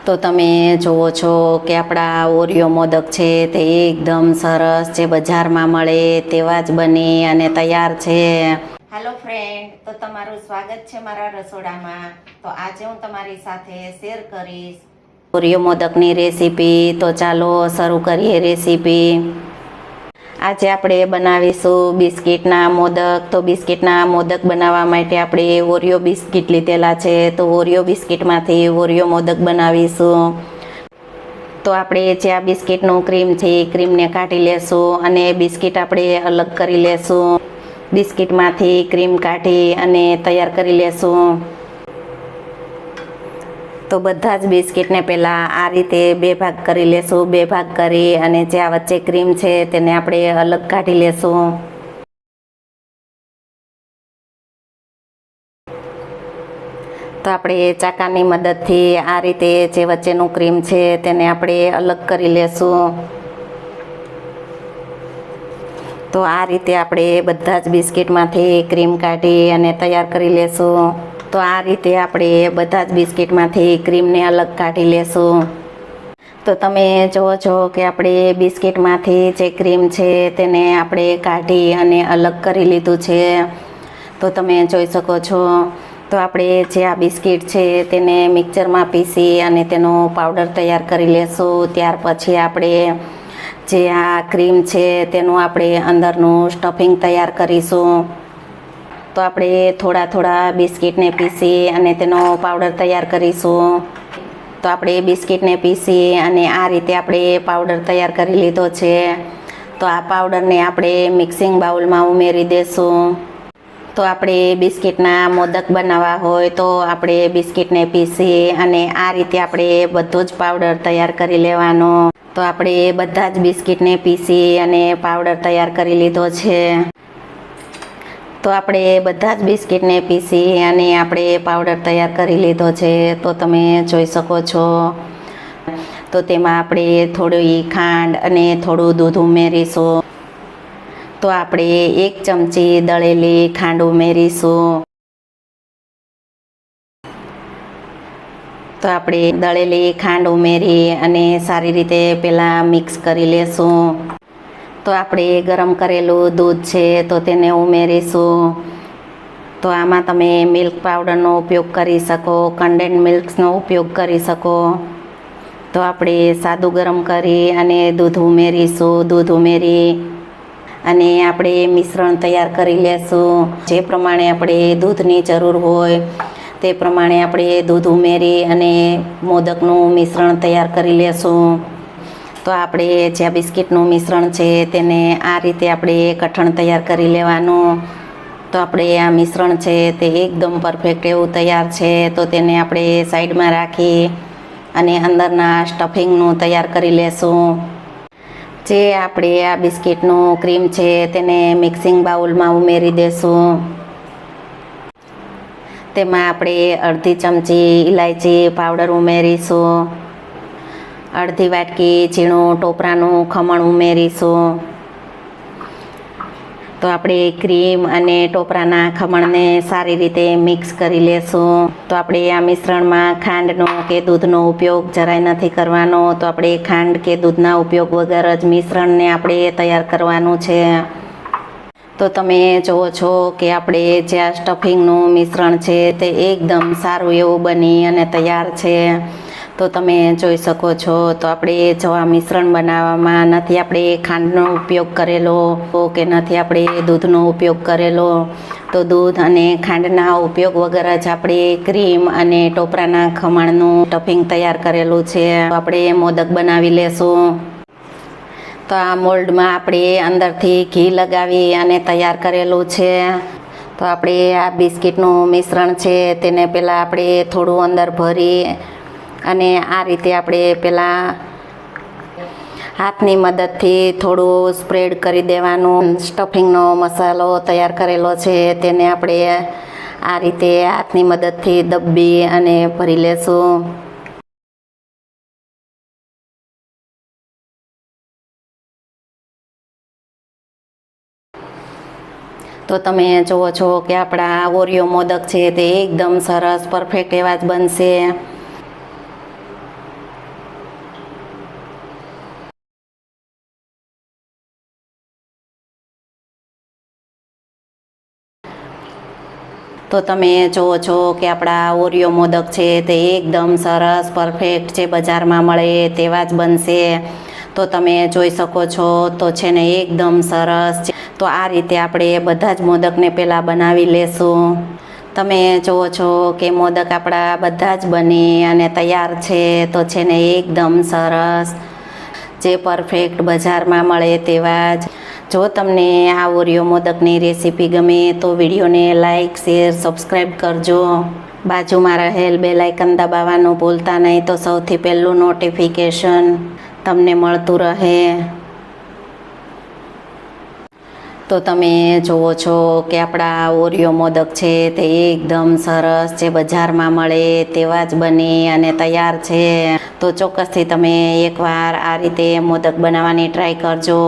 તો તમે જુઓ છો કે આપણા ઓરિયો મોદક છે તે એકદમ સરસ જે બજારમાં મળે તેવા જ બની અને તૈયાર છે। હેલો ફ્રેન્ડ, તો તમારું સ્વાગત છે મારા રસોડામાં। તો આજે હું તમારી સાથે શેર કરીશ ઓરિયો મોદકની રેસીપી। તો ચાલો શરૂ કરીએ રેસીપી। આજે આપણે બનાવીશું બિસ્કિટના મોદક। તો બિસ્કિટના મોદક બનાવવા માટે આપણે ઓરિયો બિસ્કિટ લીધેલા છે। તો ઓરિયો બિસ્કિટમાંથી ઓરિયો મોદક બનાવીશું। તો આપણે જે આ બિસ્કિટનું ક્રીમ છે એ ક્રીમને કાઢી લેશું અને બિસ્કિટ આપણે અલગ કરી લેશું। બિસ્કિટમાંથી ક્રીમ કાઢી અને તૈયાર કરી લેશું। તો બધા જ બિસ્કિટને પહેલાં આ રીતે બે ભાગ કરી લેશું। બે ભાગ કરી અને જે આ વચ્ચે ક્રીમ છે તેને આપણે અલગ કાઢી લેશું। તો આપણે ચાકાની મદદથી આ રીતે જે વચ્ચેનું ક્રીમ છે તેને આપણે અલગ કરી લેશું। તો આ રીતે આપણે બધા જ બિસ્કિટમાંથી ક્રીમ કાઢી અને તૈયાર કરી લેશું। તો આ રીતે આપણે બધા જ બિસ્કિટમાંથી ક્રીમને અલગ કાઢી લેશું। તો તમે જુઓ છો કે આપણે બિસ્કિટમાંથી જે ક્રીમ છે તેને આપણે કાઢી અને અલગ કરી લીધું છે। તો તમે જોઈ શકો છો। તો આપણે જે આ બિસ્કિટ છે તેને મિક્સરમાં પીસી અને તેનો પાવડર તૈયાર કરી લેશું। ત્યાર પછી આપણે જે આ ક્રીમ છે તેનું આપણે અંદરનું સ્ટફિંગ તૈયાર કરીશું। તો આપણે થોડા થોડા બિસ્કિટને પીસી અને તેનો પાવડર તૈયાર કરીશું। તો આપણે બિસ્કિટને પીસી અને આ રીતે આપણે પાવડર તૈયાર કરી લીધો છે। તો આ પાવડરને આપણે મિક્સિંગ બાઉલમાં ઉમેરી દેશું। તો આપણે બિસ્કિટના મોદક બનાવવા હોય તો આપણે બિસ્કિટને પીસી અને આ રીતે આપણે બધો જ પાવડર તૈયાર કરી લેવાનો। તો આપણે બધા જ બિસ્કિટને પીસી અને પાવડર તૈયાર કરી લીધો છે। તો આપણે બધા જ બિસ્કિટને પીસી અને આપણે પાવડર તૈયાર કરી લીધો છે। તો તમે જોઈ શકો છો। તો તેમાં આપણે થોડી ખાંડ અને થોડું દૂધ ઉમેરીશું। તો આપણે 1 ચમચી દળેલી ખાંડ ઉમેરીશું। તો આપણે દળેલી ખાંડ ઉમેરી અને સારી રીતે પહેલાં મિક્સ કરી લેશું। તો આપણે ગરમ કરેલું દૂધ છે તો તેને ઉમેરીશું। તો આમાં તમે મિલ્ક પાવડરનો ઉપયોગ કરી શકો, કન્ડેન્સ મિલ્કનો ઉપયોગ કરી શકો। તો આપણે સાદું ગરમ કરી અને દૂધ ઉમેરીશું। દૂધ ઉમેરી અને આપણે મિશ્રણ તૈયાર કરી લેશું। જે પ્રમાણે આપણે દૂધની જરૂર હોય તે પ્રમાણે આપણે દૂધ ઉમેરી અને મોદકનું મિશ્રણ તૈયાર કરી લેશું। તો આપણે જે બિસ્કિટનું મિશ્રણ છે તેને આ રીતે આપણે કઠણ તૈયાર કરી લેવાનું। તો આપણે આ મિશ્રણ છે તે એકદમ પરફેક્ટ એવું તૈયાર છે। તો તેને આપણે સાઈડમાં રાખી અને અંદરના સ્ટફિંગનું તૈયાર કરી લેશું। જે આપણે આ બિસ્કિટનું ક્રીમ છે તેને મિક્સિંગ બાઉલમાં ઉમેરી દેશું। તેમાં આપણે અડધી ચમચી ઇલાયચી પાવડર ઉમેરીશું। અડધી વાટકી ઝીણું ટોપરાનું ખમણ ઉમેરીશું। તો આપણે ક્રીમ અને ટોપરાના ખમણને સારી રીતે મિક્સ કરી લેશું। તો આપણે આ મિશ્રણમાં ખાંડનો કે દૂધનો ઉપયોગ જરાય નથી કરવાનો। તો આપણે ખાંડ કે દૂધના ઉપયોગ વગર જ મિશ્રણને આપણે તૈયાર કરવાનું છે। તો તમે જુઓ છો કે આપણે જે આ સ્ટફિંગનું મિશ્રણ છે તે એકદમ સારું એવું બની અને તૈયાર છે। તો તમે જોઈ શકો છો। તો આપણે જો આ મિશ્રણ બનાવવામાં નથી આપણે ખાંડનો ઉપયોગ કરેલો કે નથી આપણે દૂધનો ઉપયોગ કરેલો। તો દૂધ અને ખાંડના ઉપયોગ વગર જ આપણે ક્રીમ અને ટોપરાના ખમણનું સ્ટફિંગ તૈયાર કરેલું છે। તો આપણે મોદક બનાવી લેશું। તો આ મોલ્ડમાં આપણે અંદરથી ઘી લગાવી અને તૈયાર કરેલું છે। તો આપણે આ બિસ્કિટનું મિશ્રણ છે તેને પહેલાં આપણે થોડું અંદર ભરી અને આ રીતે આપણે પહેલાં હાથની મદદથી થોડું સ્પ્રેડ કરી દેવાનું। સ્ટફિંગનો મસાલો તૈયાર કરેલો છે તેને આપણે આ રીતે હાથની મદદથી દબી અને ભરી લેશું। તો તમે જુઓ છો કે આપણા ઓરિયો મોદક છે તે એકદમ સરસ પરફેક્ટ એવા જ બનશે। તો તમે જુઓ છો કે આપણા ઓરિયો મોદક છે તે એકદમ સરસ પરફેક્ટ છે, બજારમાં મળે તેવા જ બનશે. તો તમે જોઈ શકો છો તો છે ને એકદમ સરસ છે. તો આ રીતે આપણે બધા જ મોદકને પહેલાં બનાવી લેશું. તમે જુઓ છો કે મોદક આપણા બધા જ બની અને તૈયાર છે. તો છે ને એકદમ સરસ જે પરફેક્ટ બજારમાં મળે તેવા જ. જો તમને આ ઓરિયો મોદકની રેસીપી ગમે તો વિડીયોને લાઇક શેર સબસ્ક્રાઈબ કરજો. બાજુમાં રહેલ બેલ આઇકન દબાવવાનું ભૂલતા નહીં, તો સૌથી પહેલું નોટિફિકેશન તમને મળતું રહે. તો તમે જુઓ છો કે આપણા ઓરિયો મોદક છે તે એકદમ સરસ જે બજારમાં મળે તેવા જ બની અને તૈયાર છે. તો ચોક્કસથી તમે એકવાર આ રીતે મોદક બનાવવાની ટ્રાય કરજો.